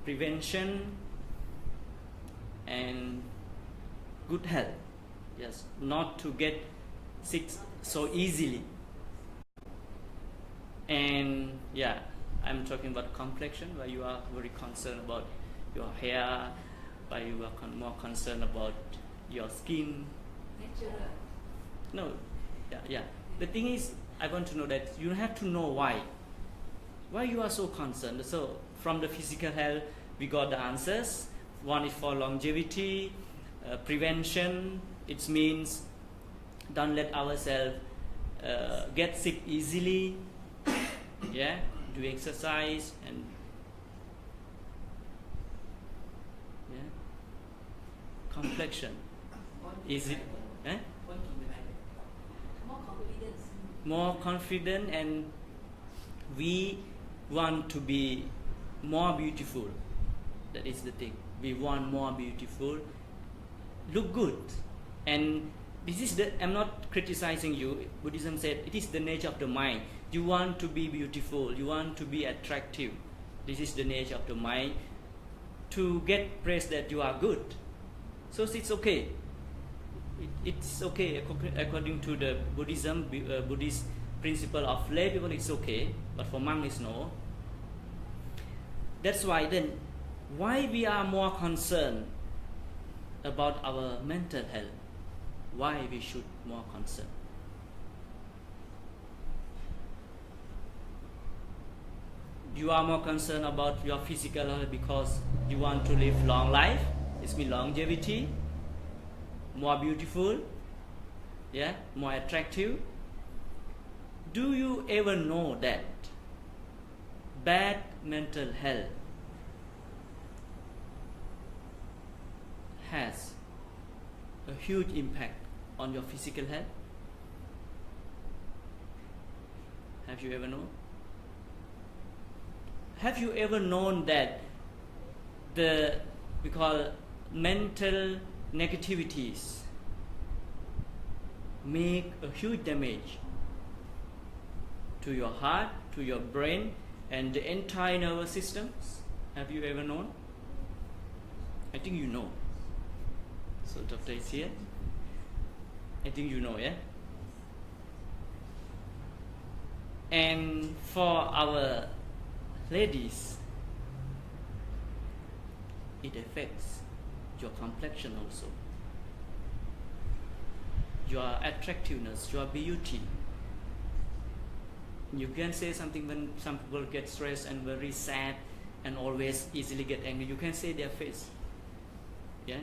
prevention and good health. Yes, not to get sick so easily. And yeah, I'm talking about complexion, where you are very concerned about your hair, where you are more concerned about your skin. Natural. No, yeah. The thing is, I want to know that you have to know why you are so concerned. So from the physical health, we got the answers. One is for longevity, prevention. It means don't let ourselves get sick easily. Yeah, do exercise and complexion. Is it? More confident, and we want to be more beautiful. That is the thing. We want more beautiful, look good. And this is I'm not criticizing you. Buddhism said it is the nature of the mind. You want to be beautiful, you want to be attractive. This is the nature of the mind, to get praise that you are good. So it's okay. It's okay according to the Buddhism, Buddhist principle of lay people. It's okay, but for monks it's no. That's why then, why we are more concerned about our mental health? Why we should more concerned? You are more concerned about your physical health because you want to live long life. It means longevity, more beautiful, yeah, more attractive. Do you ever know that bad mental health has a huge impact on your physical health? Have you ever known? Have you ever known that we call mental negativities make a huge damage to your heart, to your brain, and the entire nervous systems? Have you ever known? I think you know. So doctor is here. I think you know, yeah? And for our ladies, it affects your complexion also, your attractiveness, your beauty. You can say something when some people get stressed and very sad and always easily get angry. You can see their face. Yeah?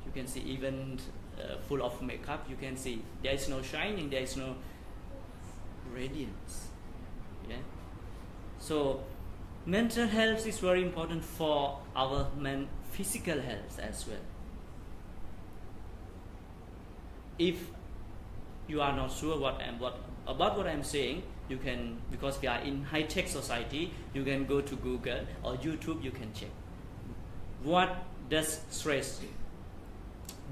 You can see even full of makeup, you can see there is no shining, there is no radiance. Yeah? So mental health is very important for our physical health as well. If you are not sure about what I'm saying, you can, because we are in high-tech society, you can go to Google or YouTube, you can check. What does stress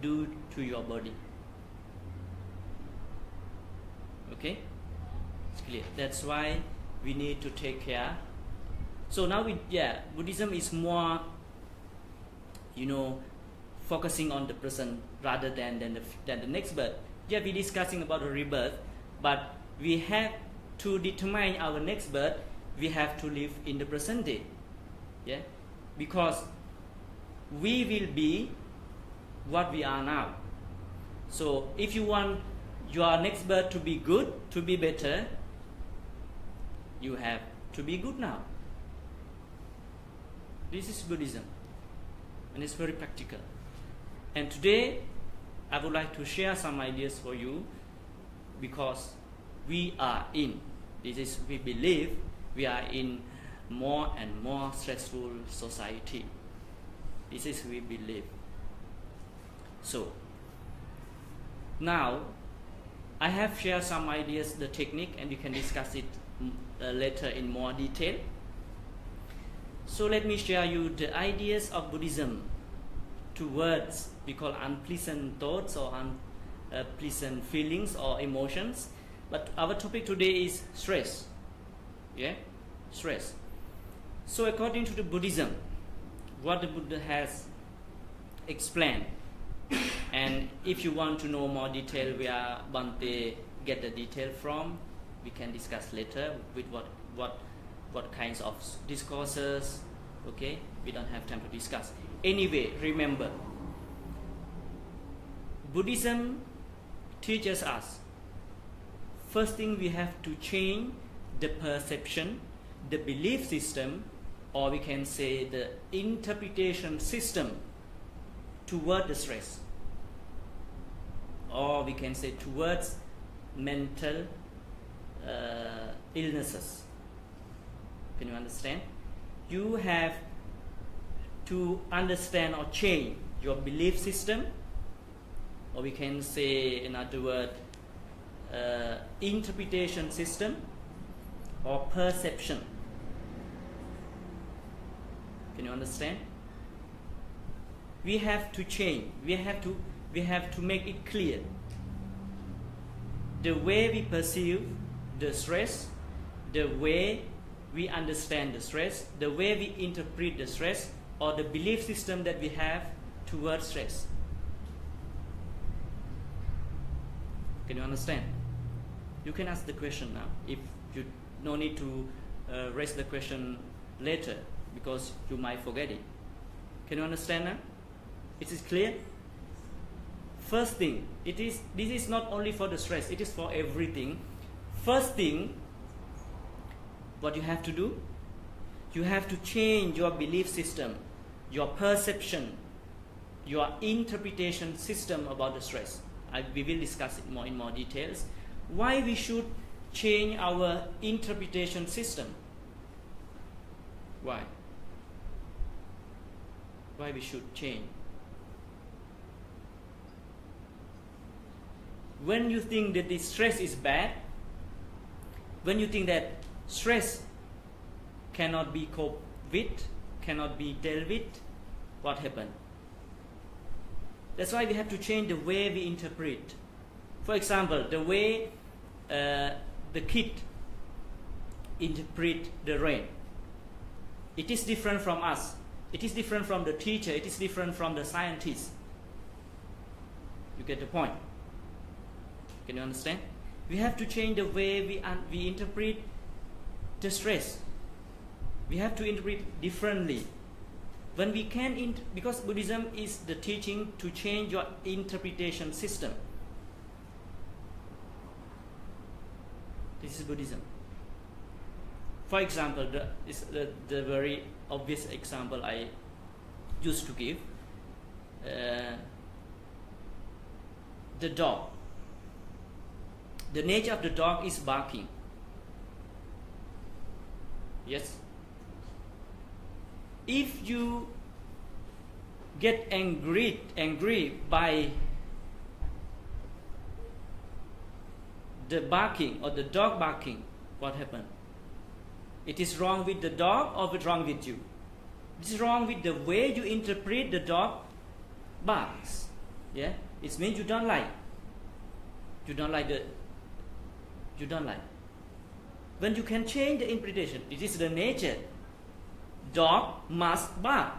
do to your body? Okay? It's clear. That's why we need to take care. So now Buddhism is more, focusing on the present rather than the next birth. Yeah, we're discussing about the rebirth, but we have to determine our next birth. We have to live in the present day. Yeah, because we will be what we are now. So if you want your next birth to be good, to be better, you have to be good now. This is Buddhism, and it's very practical. And today I would like to share some ideas for you, because we believe we are in more and more stressful society. This is we believe. So now I have shared some ideas, the technique, and we can discuss it later in more detail. So let me share you the ideas of Buddhism towards we call unpleasant thoughts or unpleasant feelings or emotions. But our topic today is stress. Yeah, stress. So according to the Buddhism, what the Buddha has explained, and if you want to know more detail where Bhante get the detail from, we can discuss later with what kinds of discourses. Okay, we don't have time to discuss. Anyway, remember, Buddhism teaches us, first thing we have to change the perception, the belief system, or we can say the interpretation system toward the stress, or we can say towards mental illnesses. Can you understand? You have to understand or change your belief system, or we can say in other words interpretation system or perception. Can you understand? We have to change. We have to make it clear. The way we perceive the stress, the way we understand the stress, the way we interpret the stress, or the belief system that we have towards stress. Can you understand? You can ask the question now. If you no need to raise the question later, because you might forget it. Can you understand now? It is clear? First thing, this is not only for the stress, it is for everything. First thing, what you have to do, you have to change your belief system, your perception, your interpretation system about the stress. We will discuss it in more details. Why we should change our interpretation system? Why? Why we should change? When you think that this stress is bad, when you think that stress cannot be coped with, cannot be dealt with, what happened? That's why we have to change the way we interpret. For example, the way the kid interpret the rain. It is different from us. It is different from the teacher. It is different from the scientist. You get the point? Can you understand? We have to change the way we interpret the stress. We have to interpret differently. When we can, because Buddhism is the teaching to change your interpretation system. This is Buddhism. For example, the very obvious example I used to give, the dog. The nature of the dog is barking. Yes? If you get angry by the barking or the dog barking, what happened? It is wrong with the dog or wrong with you? It is wrong with the way you interpret the dog barks. Yeah? It means you don't like. You don't like. When you can change the interpretation, it is the nature. Dog must bark.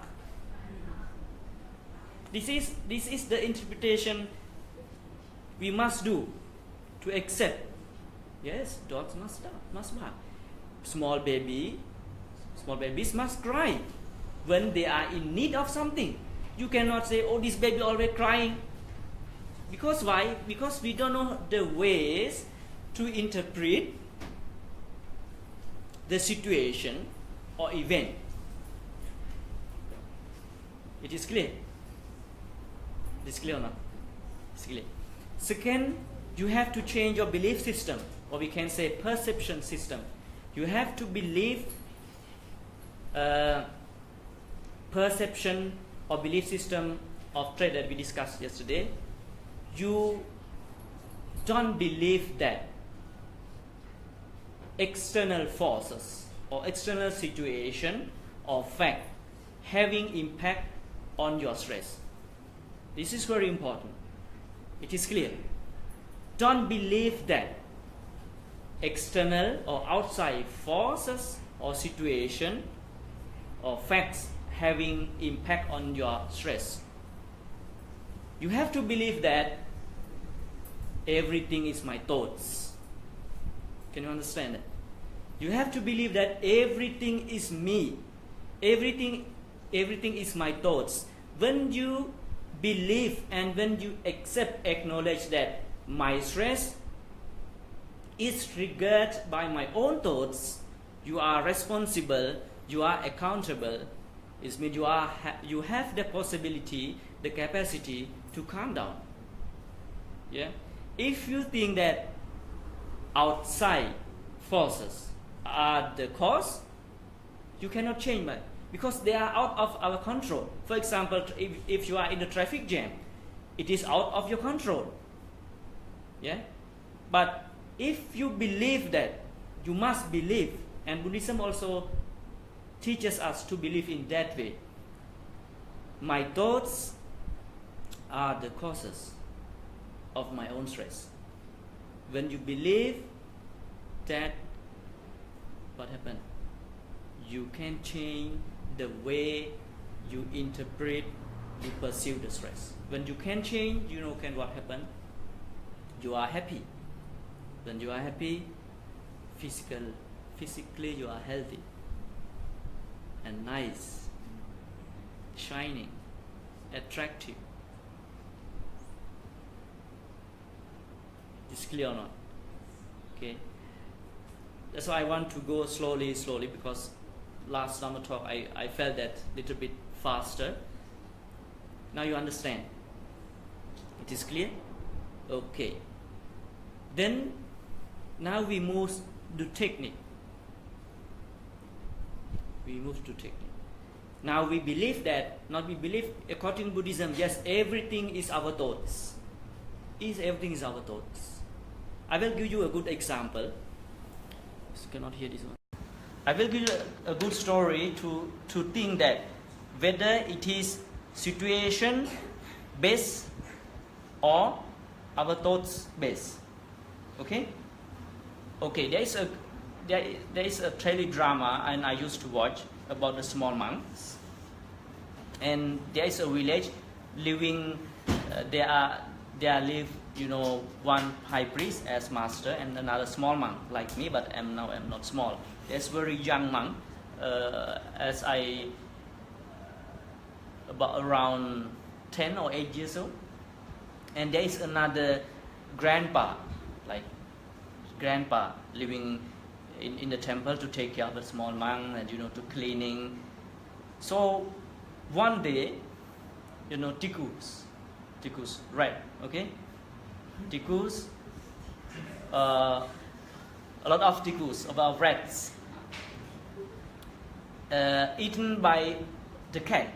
This is the interpretation we must do to accept. Yes, dogs must bark. Small babies must cry when they are in need of something. You cannot say, "Oh, this baby always crying." Because why? Because we don't know the ways to interpret the situation or event. It is clear? It is clear or not? It's clear. Second, you have to change your belief system, or we can say perception system. You have to believe perception or belief system of threat that we discussed yesterday. You don't believe that external forces or external situation or fact having impact on your stress. This is very important. It is clear. Don't believe that external or outside forces or situation or facts having impact on your stress. You have to believe that everything is my thoughts. Can you understand that? You have to believe that everything is me. Everything is my thoughts. When you believe and when you acknowledge that my stress is triggered by my own thoughts, you are responsible, you are accountable. It means you have the possibility, the capacity to calm down. Yeah. If you think that outside forces are the cause, you cannot change that because they are out of our control. For example, if you are in the traffic jam, it is out of your control. Yeah. But if you believe that, you must believe, and Buddhism also teaches us to believe in that way. My thoughts are the causes of my own stress. When you believe that, what happened? You can change the way you interpret, you perceive the stress. When you can change, what happen? You are happy. When you are happy, physically you are healthy and nice, shining, attractive. Is clear or not? Okay. That's why I want to go slowly because last Dhamma talk I felt that little bit faster. Now you understand. It is clear? Okay. Then now we move to technique. Now we believe that, according to Buddhism, yes, everything is our thoughts. Everything is our thoughts. I will give you a good example. You cannot hear this one. I will give you a good story to think that whether it is situation based or our thoughts based. Okay? Okay, there is a daily drama and I used to watch about the small monks. And there is a village living, there live, one high priest as master and another small monk like me, but I'm not small. There's very young monk, about around 10 or 8 years old. And there is another grandpa living in the temple to take care of the small monk and to cleaning. So one day, tikus, rat, okay? Tikus, a lot of tikus, about rats, eaten by the cat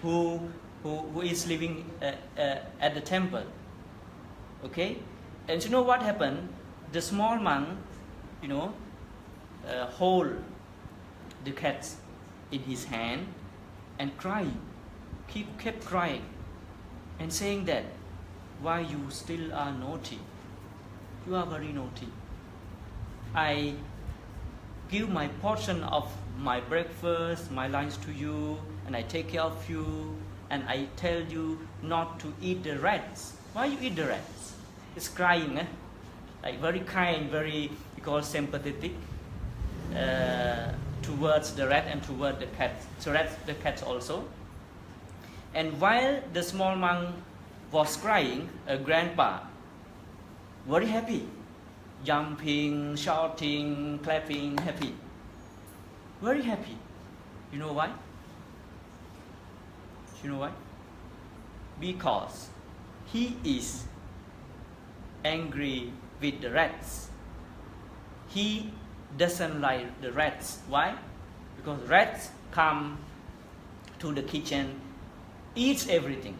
who is living at the temple. Okay? And you know what happened? The small monk, hold the cat in his hand and crying, kept crying and saying that, why you still are naughty? You are very naughty. I give my portion of my breakfast, my lunch to you, and I take care of you, and I tell you not to eat the rats. Why you eat the rats? It's crying, like very kind, very, because sympathetic towards the rat and towards the cat. So that's the cat also. And while the small monk was crying, a grandpa, very happy, jumping, shouting, clapping, happy, very happy. You know why? Because he is angry with the rats. He doesn't like the rats. Why? Because rats come to the kitchen, eats everything.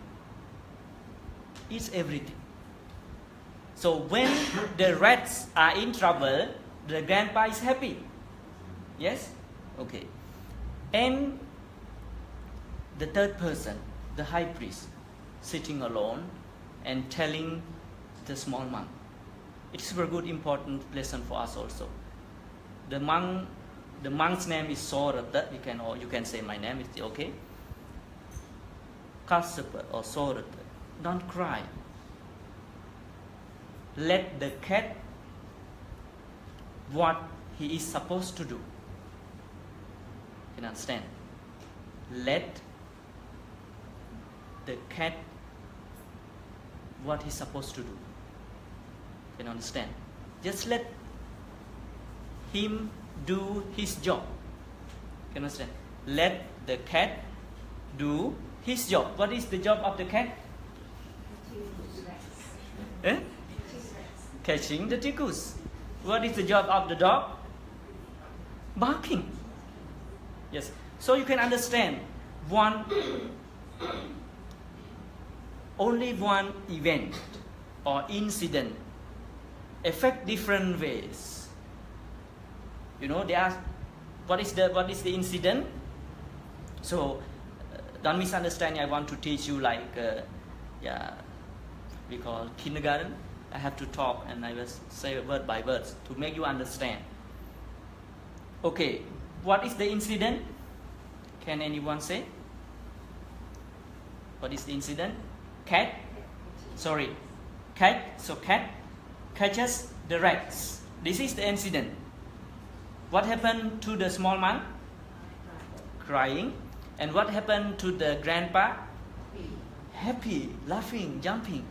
So when the rats are in trouble, the grandpa is happy. Yes? Okay. And the third person, the high priest, sitting alone and telling the small monk. It is a very good important lesson for us also. The monk The monk's name is Sorata. You can say my name. It's okay. Kassapa or Sorata. Don't cry. Let the cat what he is supposed to do. Can you understand? Let the cat what he's supposed to do. Can you understand? Just let him do his job. Can you understand? Let the cat do his job. What is the job of the cat? Eh? Catching the tickus. What is the job of the dog? Barking. Yes. So you can understand only one event or incident affect different ways. You know, what is the incident? So don't misunderstand. I want to teach you like we call kindergarten. I have to talk and I will say word by word to make you understand. Okay, what is the incident? Can anyone say? What is the incident? Cat. So cat catches the rats. This is the incident. What happened to the small monk? Crying. And what happened to the grandpa? Happy, laughing, jumping.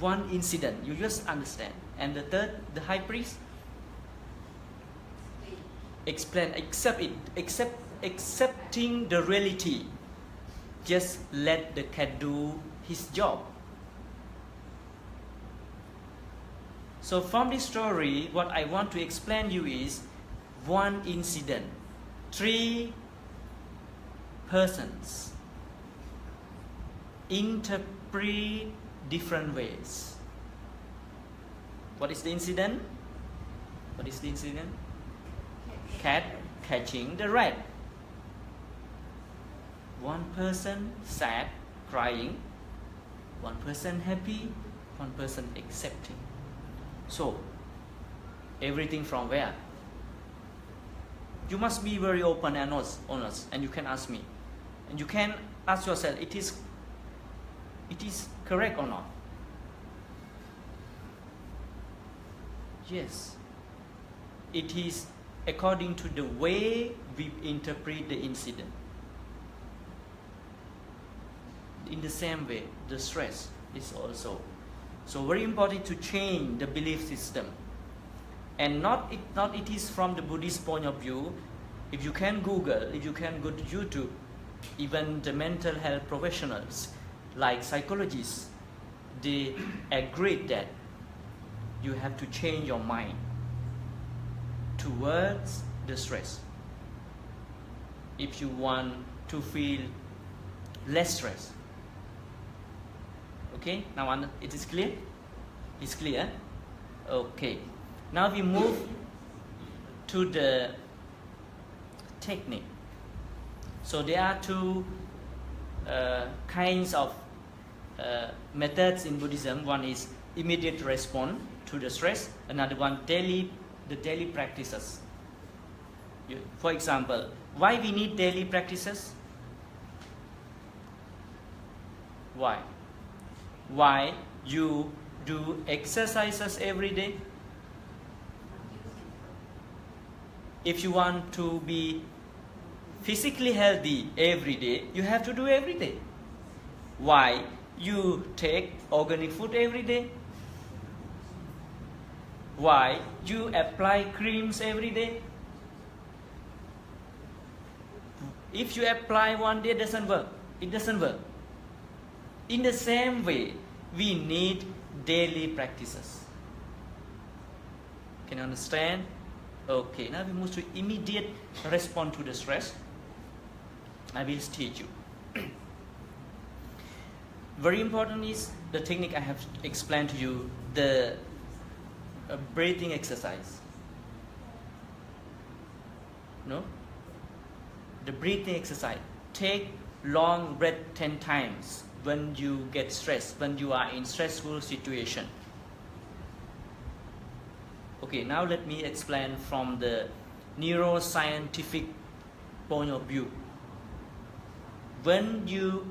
One incident. You just understand. And the third, the high priest? Accepting the reality. Just let the cat do his job. So from this story, what I want to explain you is one incident, 3 persons interpret different ways. What is the incident? What is the incident? Cat catching the rat. One person sad, crying. One person happy. One person accepting. So, everything from where? You must be very open and honest, and you can ask me. And you can ask yourself, it is correct or not? Yes. It is according to the way we interpret the incident. In the same way, the stress is also. So very important to change the belief system. And not it is from the Buddhist point of view. If you can Google, if you can go to YouTube, even the mental health professionals like psychologists, they agree that you have to change your mind towards the stress. If you want to feel less stress. Okay, now it is clear? It's clear? Okay. Now we move to the technique. So there are 2 kinds of methods in Buddhism. One is immediate response to the stress. Another one, the daily practices. For example, why we need daily practices? Why? Why you do exercises every day? If you want to be physically healthy every day, you have to do every day. Why you take organic food every day? Why you apply creams every day? If you apply one day, it doesn't work. It doesn't work. In the same way, we need daily practices. Can you understand? Okay, now we move to immediate response to the stress. I will teach you. Very important is the technique I have explained to you, the breathing exercise. No? The breathing exercise. Take long breath 10 times when you get stressed, when you are in stressful situation. Okay, now let me explain from the neuroscientific point of view. When you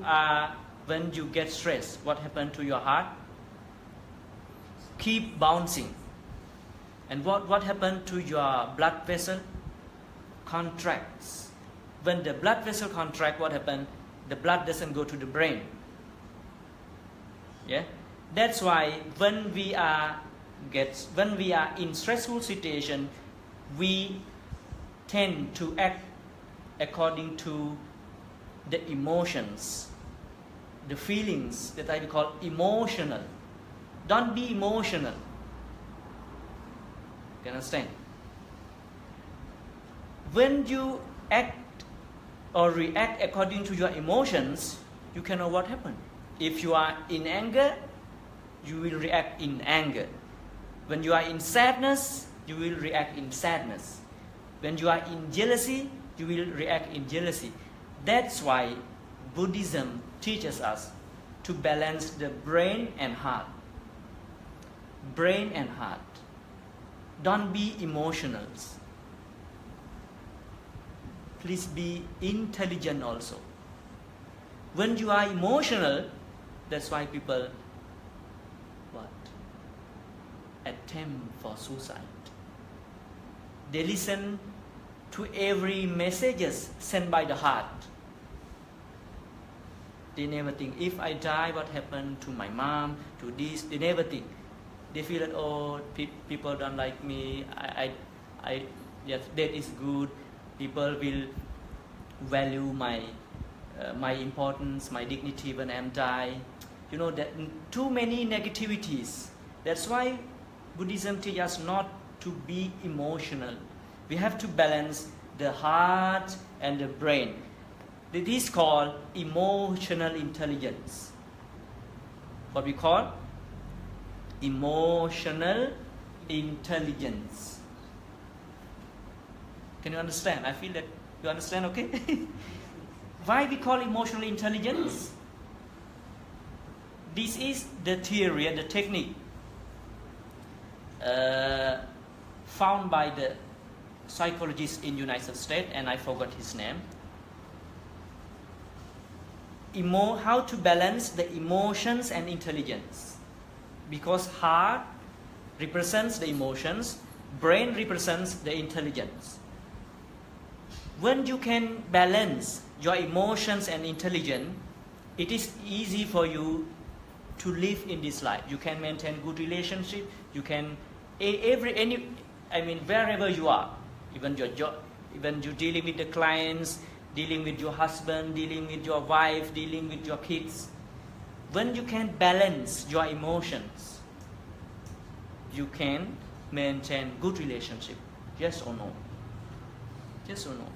get stressed, what happens to your heart? Keep bouncing. And what happened to your blood vessel? Contracts. When the blood vessel contract, what happened? The blood doesn't go to the brain. Yeah, that's why when we are in stressful situation, we tend to act according to the emotions, the feelings that I call emotional. Don't be emotional. You understand? When you act or react according to your emotions, you can know what happened. If you are in anger, you will react in anger. When you are in sadness, you will react in sadness. When you are in jealousy, you will react in jealousy. That's why Buddhism teaches us to balance the brain and heart. Brain and heart. Don't be emotional. Please be intelligent also. When you are emotional, that's why people attempt for suicide. They listen to every messages sent by the heart. They never think, if I die, what happened to my mom, to this? They never think. They feel that, oh, people don't like me. Yes, that is good. People will value my importance, my dignity when I am die. You know, that too many negativities. That's why Buddhism teaches us not to be emotional. We have to balance the heart and the brain. This is called emotional intelligence. What we call emotional intelligence. Can you understand? I feel that you understand, okay? Why we call emotional intelligence? This is the theory and the technique found by the psychologist in United States, and I forgot his name. How to balance the emotions and intelligence. Because heart represents the emotions, brain represents the intelligence. When you can balance your emotions and intelligence, it is easy for you to live in this life. You can maintain good relationship. You can wherever you are, even your job, even you dealing with the clients, dealing with your husband, dealing with your wife, dealing with your kids. When you can balance your emotions, you can maintain good relationship. Yes or no? Yes or no?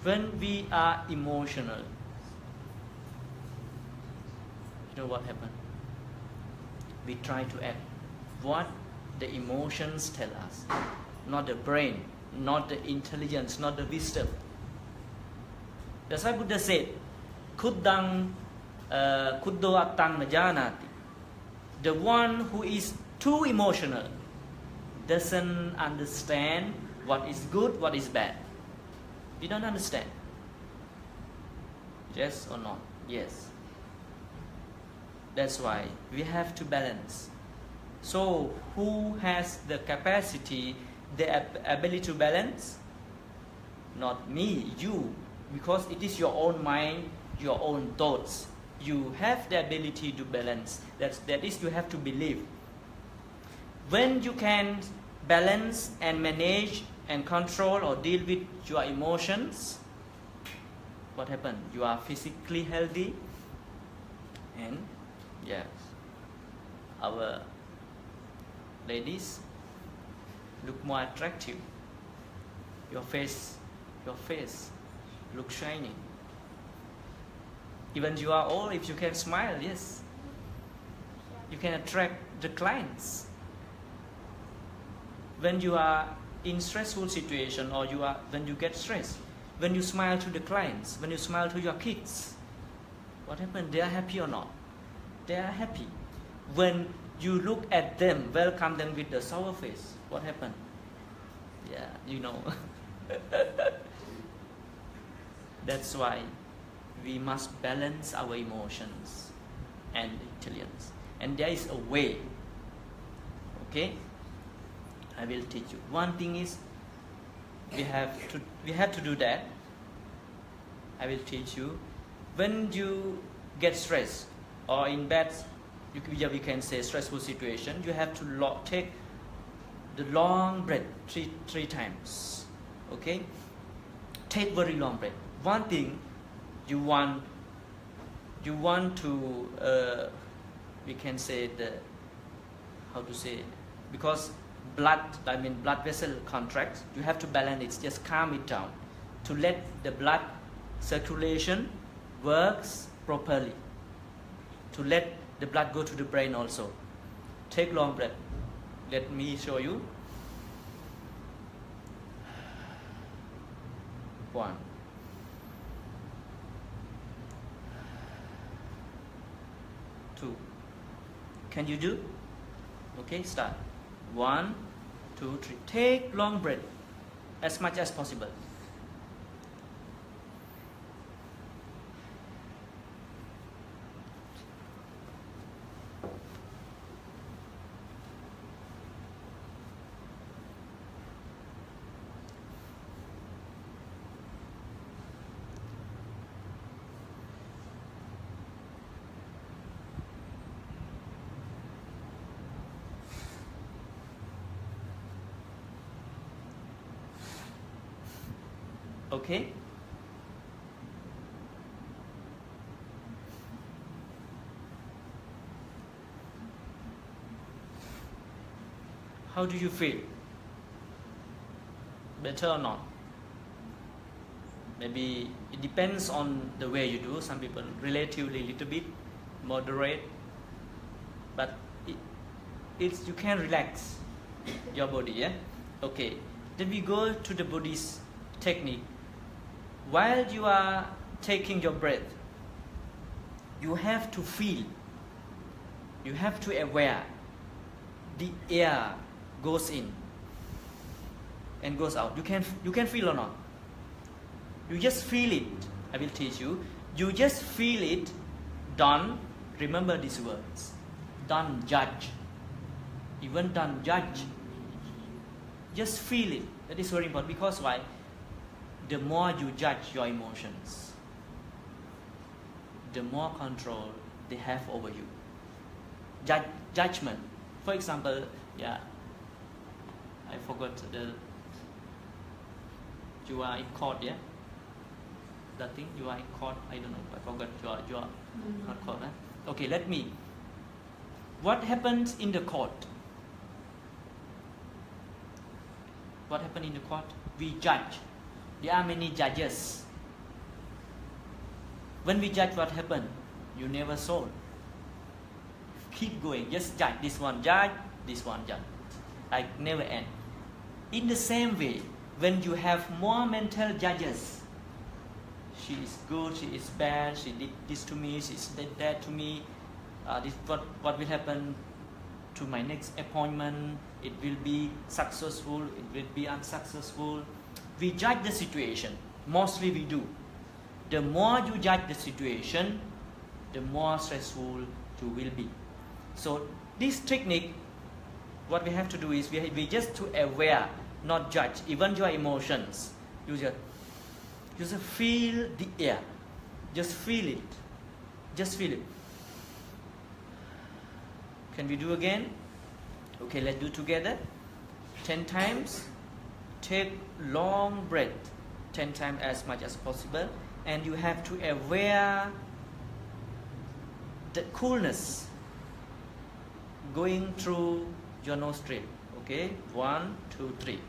When we are emotional, you know what happens? We try to act what the emotions tell us, not the brain, not the intelligence, not the wisdom. That's why Buddha said, Kuddo attang najanati. The one who is too emotional doesn't understand what is good, what is bad. You don't understand. Yes or no? Yes. That's why we have to balance. So, who has the capacity, the ability to balance? Not me, you. Because it is your own mind, your own thoughts. You have the ability to balance. That is, you have to believe. When you can balance and manage and control or deal with your emotions, what happens? You are physically healthy, and yes, our ladies look more attractive. Your face looks shiny. Even you are old, if you can smile, yes, you can attract the clients. When you are in stressful situation, or when you get stressed, when you smile to the clients, when you smile to your kids, what happens? They are happy or not? They are happy. When you look at them, welcome them with the sour face, what happens? Yeah, you know. That's why we must balance our emotions and intelligence. And there is a way. Okay? I will teach you. One thing is we have to do that. I will teach you. When you get stressed or in bad, we can say stressful situation, you have to take the long breath three times. Okay? Take very long breath. One thing you want to we can say because blood vessel contracts, you have to balance it, just calm it down to let the blood circulation works properly, to let the blood go to the brain also. Take long breath. Let me show you. 1, 2. Can you do? Okay, start. 1, 2, 3. Take long breath as much as possible. Okay? How do you feel? Better or not? Maybe it depends on the way you do. Some people relatively little bit moderate, but it's you can relax your body. Yeah. Okay. Then we go to the Buddhist technique. While you are taking your breath, you have to feel, you have to aware the air goes in and goes out. You can feel or not? You just feel it. I will teach you. You just feel it. Don't remember these words. Don't judge. Even don't judge. Just feel it. That is very important. Because why? The more you judge your emotions, the more control they have over you. Judgment. For example, yeah, I forgot you are in court, yeah? That thing, you are in court, I don't know, I forgot, you are not court, huh? Okay, let me. What happens in the court? What happened in the court? We judge. There are many judges. When we judge, what happened? You never solve. Keep going. Just judge. This one judge, this one judge. Like never end. In the same way, when you have more mental judges, she is good, she is bad, she did this to me, she did that to me. This what will happen to my next appointment? It will be successful. It will be unsuccessful. We judge the situation. Mostly we do. The more you judge the situation, the more stressful you will be. So this technique, what we have to do is we just to aware, not judge, even your emotions. You just feel the air. Just feel it. Just feel it. Can we do again? Okay, let's do together. 10 times. Take long breath. 10 times as much as possible. And you have to aware the coolness going through your nostril. Okay, 1, 2, 3.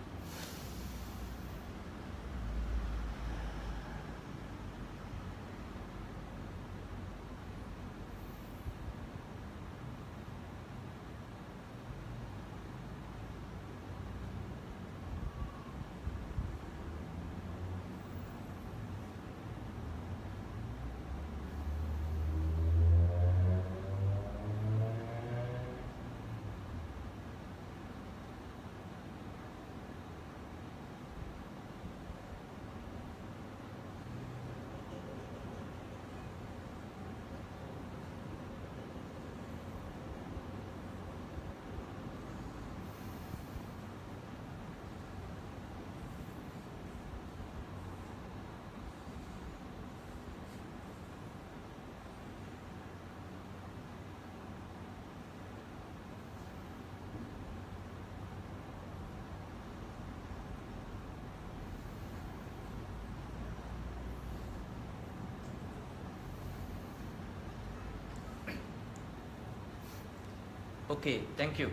Okay, thank you.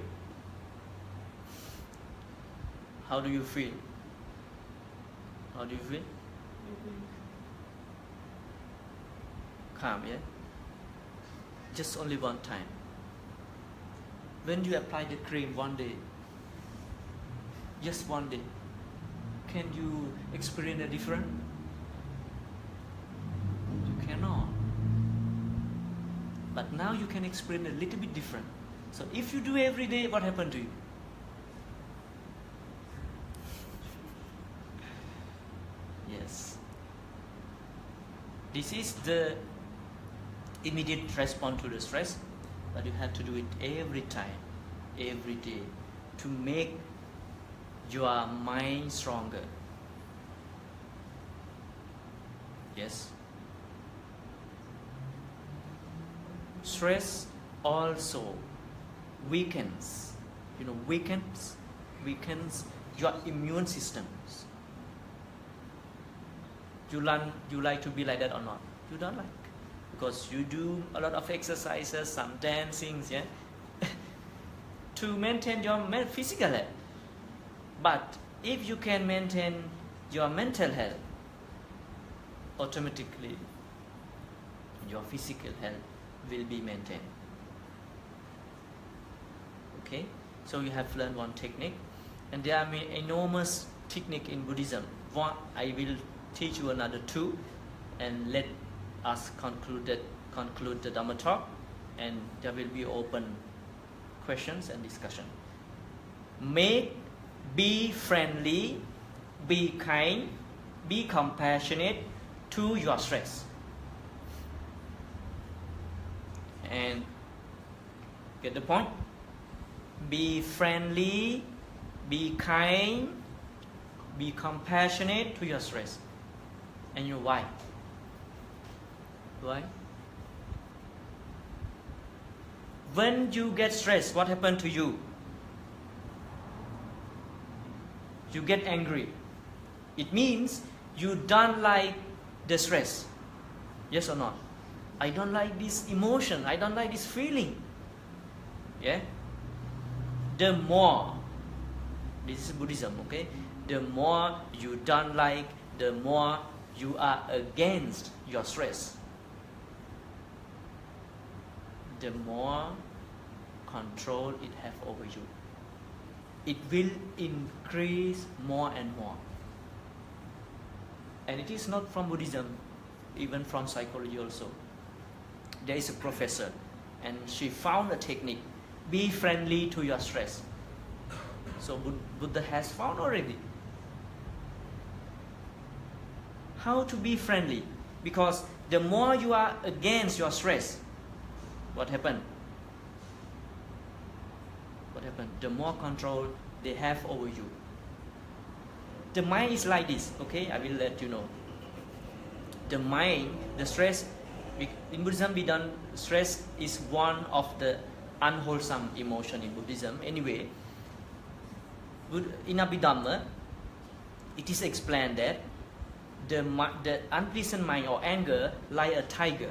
How do you feel? How do you feel? Calm, yeah? Just only one time. When you apply the cream one day, just one day, can you experience a difference? You cannot. But now you can experience a little bit different. So if you do every day, what happened to you? Yes. This is the immediate response to the stress, but you have to do it every time, every day, to make your mind stronger. Yes. Stress also weakens, weakens your immune systems. You like to be like that or not? You don't like, because you do a lot of exercises, some dancing, yeah, to maintain your physical health. But if you can maintain your mental health, automatically your physical health will be maintained. Okay, so you have learned one technique, and there are enormous technique in Buddhism. One, I will teach you another two, and let us conclude the Dhamma Talk, and there will be open questions and discussion. Be friendly, be kind, be compassionate to your stress. And get the point? Be friendly, be kind, be compassionate to your stress. And you know why? Why? When you get stressed, what happened to you? You get angry. It means you don't like the stress. Yes or not? I don't like this emotion. I don't like this feeling. Yeah? The more, this is Buddhism, okay? The more you don't like, the more you are against your stress. The more control it have over you. It will increase more and more. And it is not from Buddhism, even from psychology also. There is a professor, and she found a technique. Be friendly to your stress. So Buddha has found already how to be friendly. Because the more you are against your stress, what happened? What happened? The more control they have over you. The mind is like this, okay? I will let you know. The mind, the stress, in Buddhism, stress is one of the unwholesome emotion in Buddhism. Anyway, in Abhidhamma, it is explained that the unpleasant mind or anger like a tiger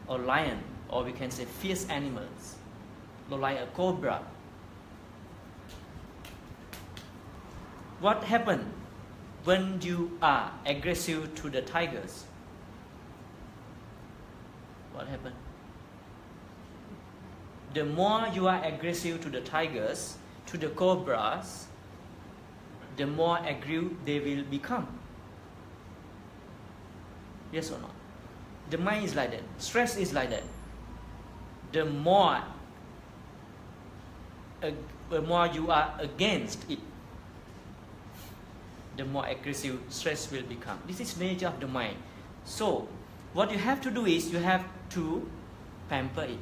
or lion, or we can say fierce animals, or like a cobra. What happened when you are aggressive to the tigers? What happened? The more you are aggressive to the tigers, to the cobras, the more aggressive they will become. Yes or not? The mind is like that. Stress is like that. The more you are against it, the more aggressive stress will become. This is nature of the mind. So, what you have to do is you have to pamper it.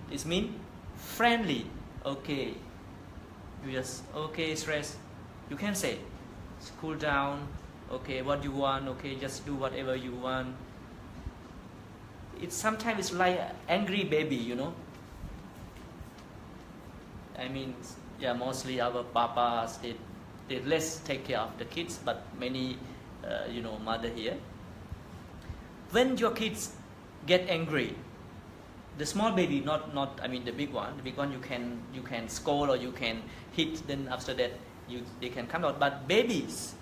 This means friendly. Okay, you just stress. You can say, cool down. Okay, what you want? Okay, just do whatever you want. Sometimes it's like an angry baby, I mean, yeah, mostly our papas, they less take care of the kids, but many, mother here. When your kids get angry, The small baby, not I mean the big one. The big one you can scold or you can hit. Then after that they can calm down. But babies,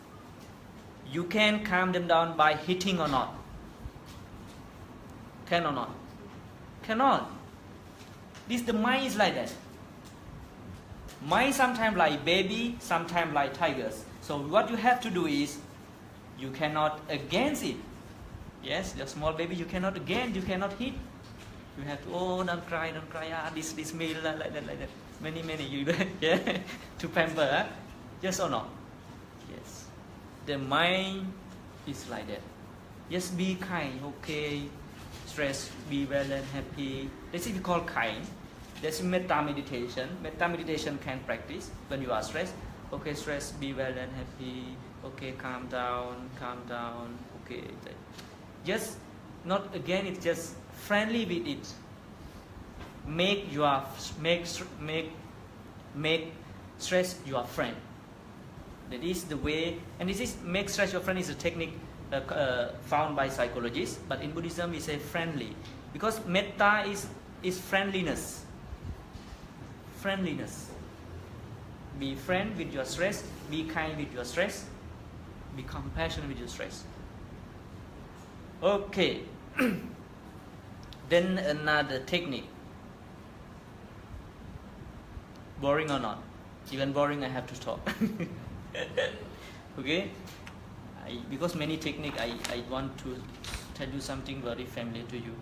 you can calm them down by hitting or not. Can or not? Cannot. The mind is like that. Mind sometimes like baby, sometimes like tigers. So what you have to do is, you cannot against it. Yes, the small baby you cannot hit. You have to, oh, don't cry, this meal, like that. Many, you do it, yeah, to pamper, huh? Yes or no? Yes. The mind is like that. Just be kind, okay. Stress, be well and happy. This is we call kind. That's metta meditation. Metta meditation can practice when you are stressed. Okay, stress, be well and happy. Okay, calm down. Okay, just not again. It's just friendly with it. Make stress your friend. That is the way, and this is make stress your friend is a technique found by psychologists. But in Buddhism we say friendly, because metta is friendliness. Friendliness. Be friend with your stress. Be kind with your stress. Be compassionate with your stress. Okay. Then another technique. Boring or not? Even boring, I have to talk. Okay? Because many technique, I want to tell you something very familiar to you.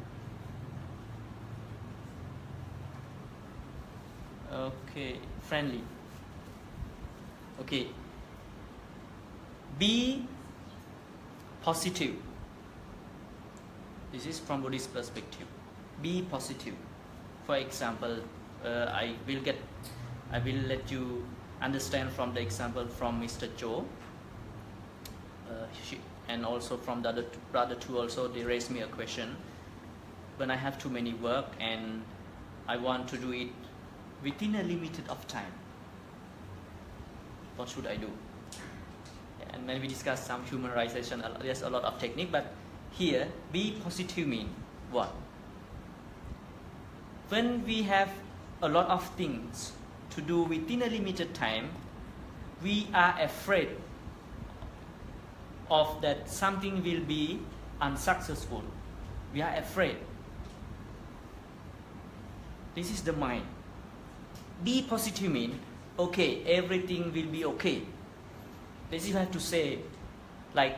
Okay, friendly. Okay. Be positive. This is from Buddhist perspective. Be positive. For example, I will let you understand from the example from Mr. Cho. And also from the other brother too. Also, they raised me a question. When I have too many work and I want to do it within a limited of time, what should I do? And when we discuss some humanization, there's a lot of technique, but here, be positive mean what? When we have a lot of things to do within a limited time, we are afraid of that something will be unsuccessful. We are afraid. This is the mind. Be positive mean, okay, everything will be okay. This is what I have to say, like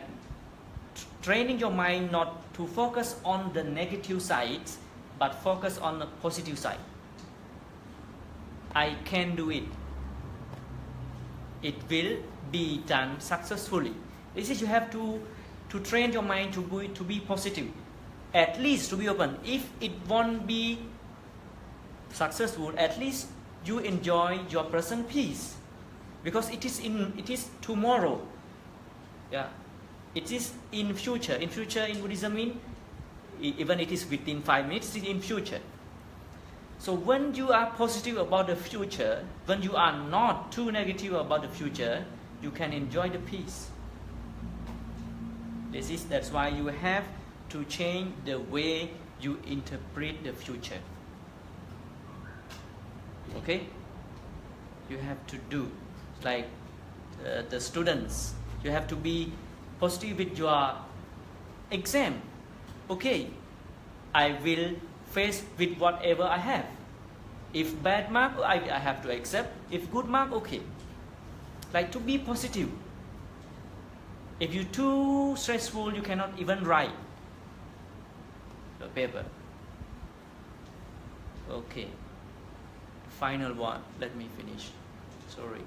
training your mind not to focus on the negative sides, but focus on the positive side. I can do it. It will be done successfully. This is you have to train your mind to be positive. At least to be open. If it won't be successful, at least you enjoy your present peace, because it is tomorrow. Yeah, it is in future. In future in Buddhism mean even it is within 5 minutes, it is in future. So when you are positive about the future, when you are not too negative about the future, you can enjoy the peace. That's why you have to change the way you interpret the future. Okay? You have to do like the students. You have to be positive with your exam. Okay, I will face with whatever I have. If bad mark, I have to accept. If good mark, okay. Like to be positive. If you're too stressful, you cannot even write the paper. Okay. Final one. Let me finish. Sorry.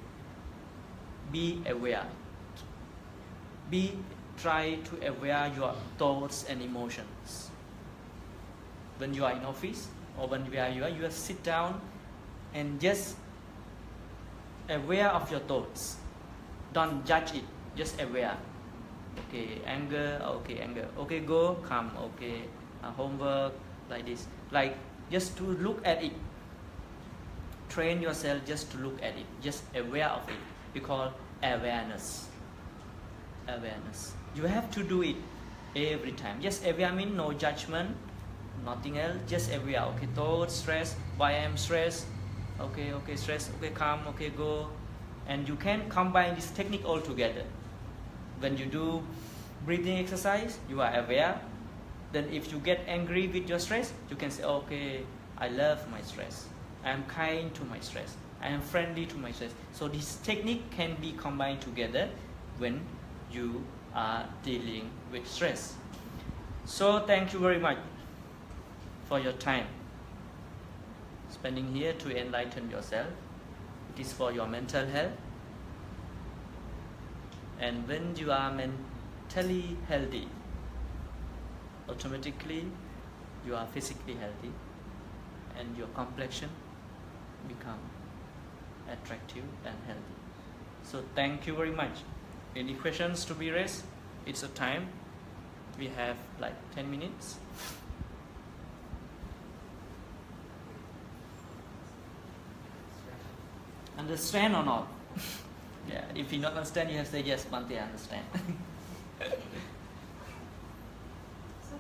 Be aware. Try to aware your thoughts and emotions. When you are in office or when you are sit down and just aware of your thoughts. Don't judge it. Just aware. Okay, anger. Okay, anger. Okay, go, come. Okay, homework, like this. Like just to look at it. Train yourself just to look at it. Just aware of it. We call awareness. Awareness. You have to do it every time. Just aware means no judgment, nothing else, just aware. Okay, thought, stress, why I am stressed. Okay, stress, okay, calm, okay, go. And you can combine this technique all together. When you do breathing exercise, you are aware. Then if you get angry with your stress, you can say, okay, I love my stress. I am kind to my stress. I am friendly to my stress. So this technique can be combined together when you are dealing with stress. So thank you very much for your time spending here to enlighten yourself. It is for your mental health. And when you are mentally healthy, automatically you are physically healthy and your complexion become attractive and healthy. So thank you very much. Any questions to be raised? It's a time. We have like 10 minutes. Understand or not? Yeah, if you not understand, you have to say yes, Bhante, I understand. So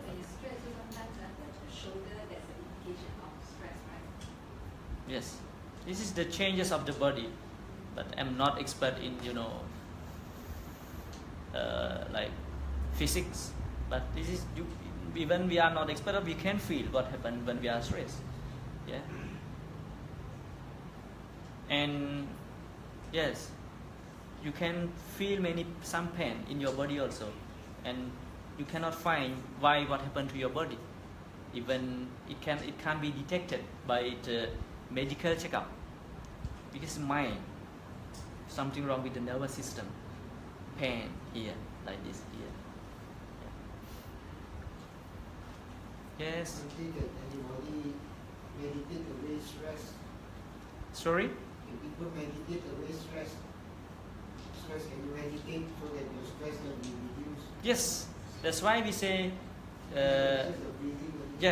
when you stress, you sometimes the shoulder, that's an indication of stress, right? Yes, this is the changes of the body, but I'm not expert in like physics. But this is even we are not expert, we can feel what happens when we are stressed. Yeah. And yes, you can feel some pain in your body also, and you cannot find what happened to your body. Even it can be detected by the medical checkup, because mind, something wrong with the nervous system, pain here, like this here. Yeah. Yes. Anybody meditate away stress? Sorry? Can people meditate away stress? Can you meditate so that your stress can be reduced? Yes, that's why we say,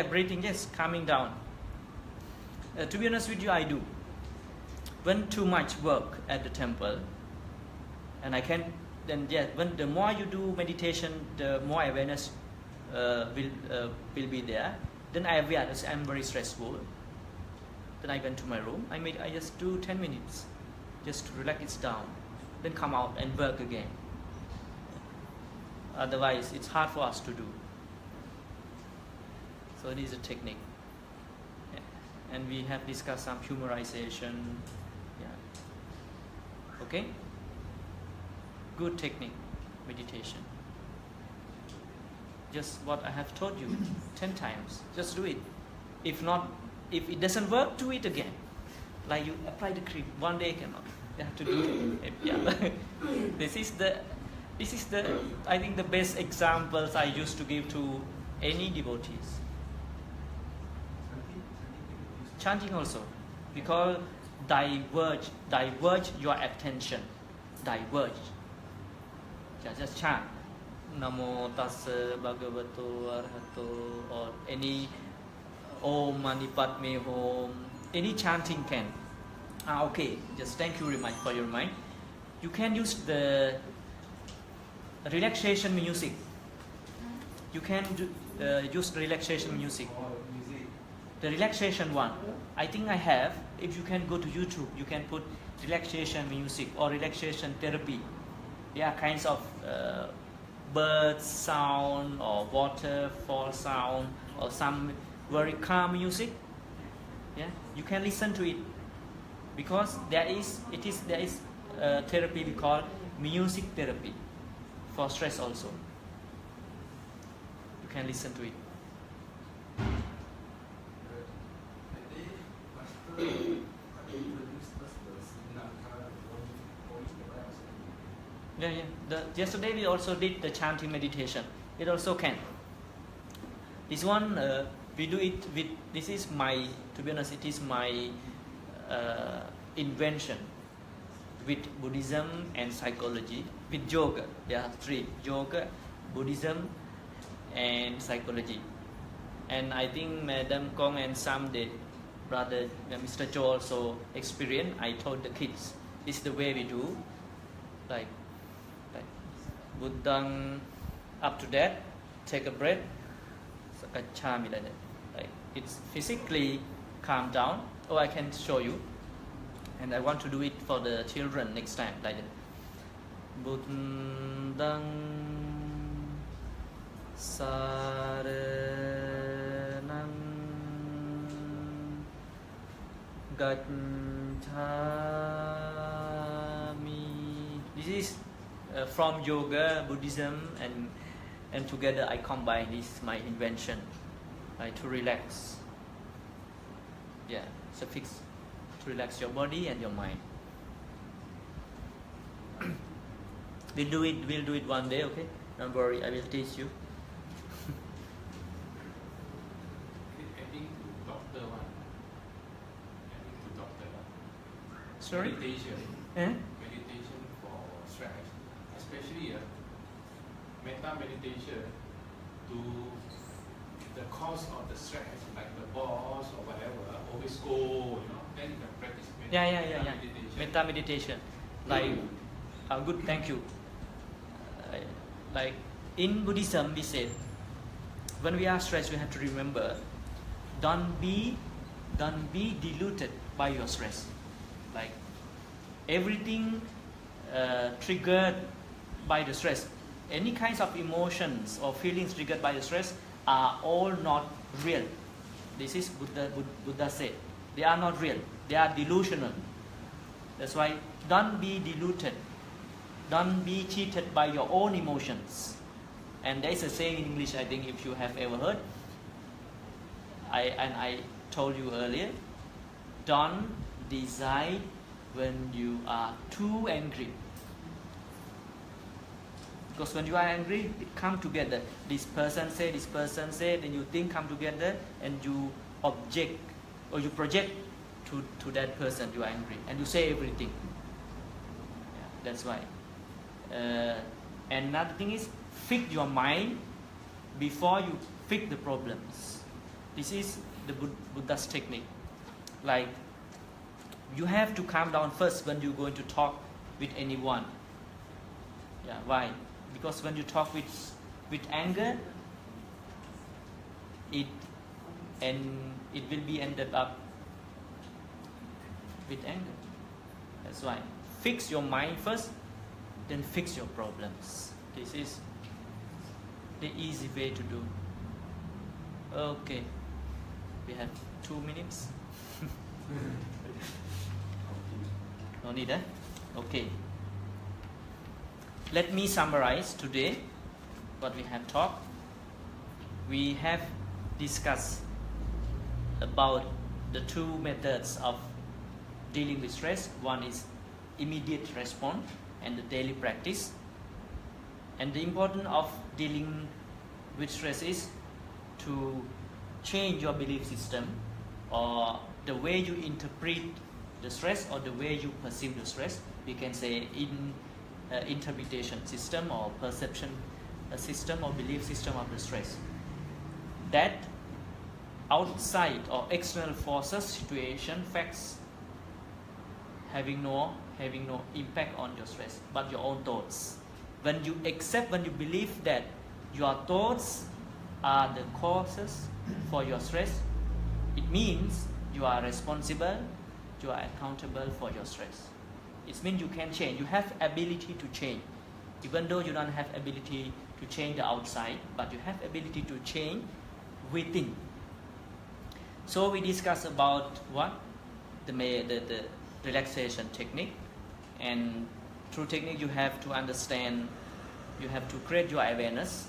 breathing, yes, calming down. To be honest with you, I do. When too much work at the temple, and I can, then when the more you do meditation, the more awareness will be there. Then I realize I'm very stressful. Then I went to my room. I just do 10 minutes, just to relax it down. Then come out and work again. Otherwise, it's hard for us to do. So it is a technique. Yeah. And we have discussed some humorization. Yeah. Okay? Good technique, meditation. Just what I have told you 10 times. Just do it. If it doesn't work, do it again. Like you apply the cream, one day cannot. You have to do it. Yeah. This is the I think the best examples I used to give to any devotees. Chanting also, because diverge your attention. Diverge. Just chant. Namo tassa bhagavato arahato, or any Om Mani Padme Hum. Any chanting can. Okay, just thank you very much for your mind. You can use the relaxation music. You can use the relaxation music. The relaxation one, I think I have. If you can go to YouTube, you can put relaxation music or relaxation therapy. There are kinds of bird sound or waterfall sound or some very calm music. Yeah, you can listen to it, because there is therapy we call music therapy for stress also. You can listen to it. Yeah. Yesterday we also did the chanting meditation. It also can. This one we do it with. This is my. To be honest, it is my invention with Buddhism and psychology. With yoga, there are three: yoga, Buddhism, and psychology. And I think Madam Kong and some did. Brother Mr. Joe also experienced. I told the kids, this is the way we do. Like Buddhang, up to that, take a breath, sakachami like that. Like it's physically calm down. Oh, I can show you. And I want to do it for the children next time. Like Buddhang Saranam Gacchami. This is from yoga, Buddhism, and together I combine this, my invention, right, to relax. Yeah, so fix to relax your body and your mind. We'll do it one day, okay? Don't worry, I will teach you. Sorry? Meditation. Meditation for stress, especially metta meditation to the cause of the stress, like the boss or whatever, always go, then you can practice meditation. Metta meditation. Like, good, thank you. Like in Buddhism, we said, when we are stressed, we have to remember, don't be deluded by your stress. Like everything triggered by the stress, any kinds of emotions or feelings triggered by the stress are all not real. This is Buddha said. They are not real. They are delusional. That's why don't be deluded. Don't be cheated by your own emotions. And there is a saying in English, I think, if you have ever heard. I told you earlier. Don't decide when you are too angry. Because when you are angry, it comes together. This person said, then you think come together, and you object or you project to that person you are angry, and you say everything. Yeah, that's why. Another thing is, fix your mind before you fix the problems. This is the Buddha's technique. Like, you have to calm down first when you're going to talk with anyone. Yeah, why? Because when you talk with anger, it will be ended up with anger. That's why. Fix your mind first, then fix your problems. This is the easy way to do. Okay, we have 2 minutes. No need, eh? Okay. Let me summarize today what we have talked. We have discussed about the 2 methods of dealing with stress. One is immediate response and the daily practice. And the importance of dealing with stress is to change your belief system, or the way you interpret the stress, or the way you perceive the stress. We can say in interpretation system or perception system or belief system of the stress. That outside or external forces, situation, facts having no impact on your stress, but your own thoughts. When you accept, when you believe that your thoughts are the causes for your stress, it means you are responsible, you are accountable for your stress. It means you can change. You have ability to change. Even though you don't have ability to change the outside, but you have ability to change within. So we discussed about what? The relaxation technique. And through technique you have to understand, you have to create your awareness.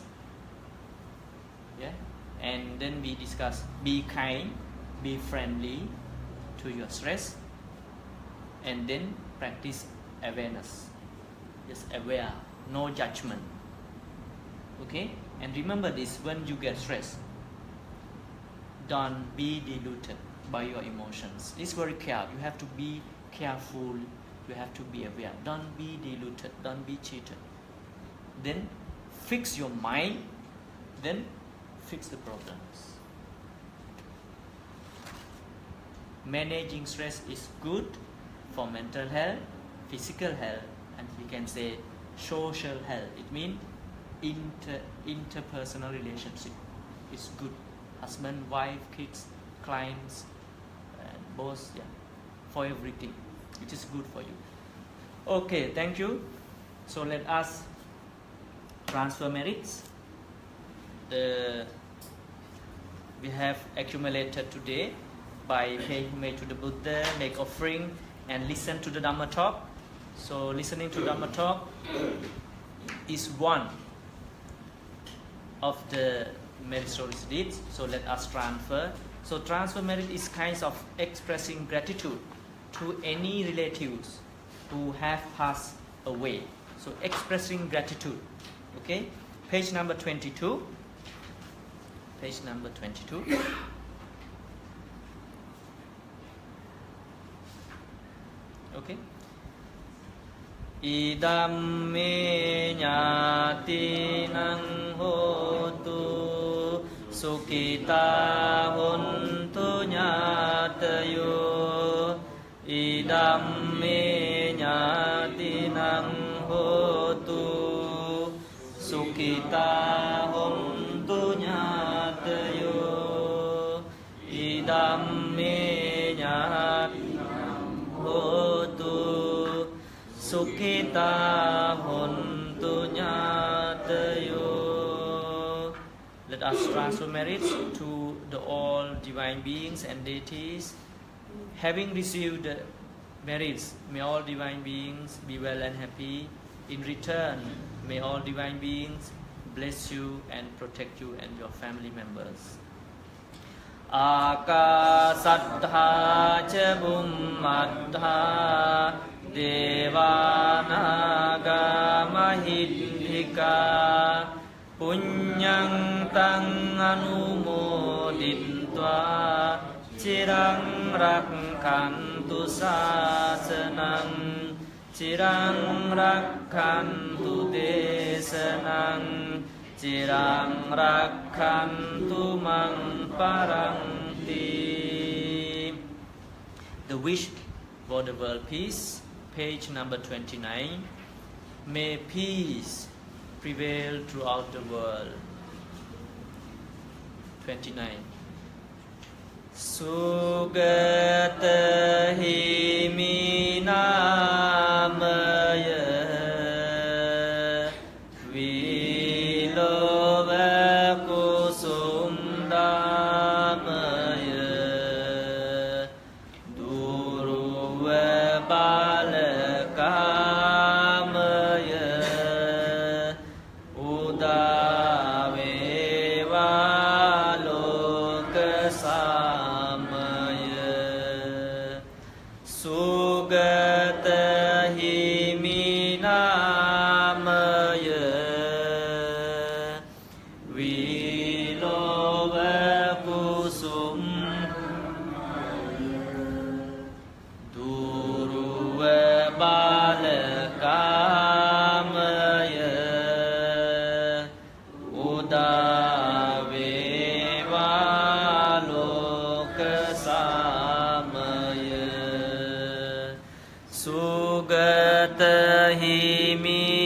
Yeah? And then we discuss, be kind, be friendly to your stress, and then practice awareness. Just aware, no judgment. Okay? And remember this, when you get stressed, don't be deluded by your emotions. It's very careful. You have to be careful. You have to be aware. Don't be deluded. Don't be cheated. Then fix your mind. Then fix the problems. Managing stress is good for mental health, physical health, and we can say social health. It means interpersonal relationship is good. husband, wife, kids, clients, and boss, yeah, for everything, which is good for you. Okay, thank you. So let us transfer merits. We have accumulated today by paying homage to the Buddha, make offering, and listen to the Dhamma Talk. So listening to Dhamma Talk is one of the meritorious deeds. So let us transfer. So transfer merit is kinds of expressing gratitude to any relatives who have passed away. So expressing gratitude. Okay, page number 22. Page number 22. Okay. Idam me nyatinang hotu sukita hontu nyatayo. Idam me nyatinang hotu sukita hontu nyatayo. Idam me nyatinang hotu sukita hontu nyatayo. Let us transfer merits to the all divine beings and deities. Having received the merits, may all divine beings be well and happy. In return, may all divine beings bless you and protect you and your family members. Akasattha ca bummattha devanaga mahidhika punyang tang anumoditva cirang rakkantu sasanang cirang rakkantu desanang cirang rakkantu mang paranti. The wish for the world peace, page number 29. May peace prevail throughout the world. 29. Sugata himinamaya vilova kusumdamaya duruva balakamaya udaveva lokasamaya sugata himinamaya vilova kusum duruva balakamaya udaveva lokasamaya sugata himi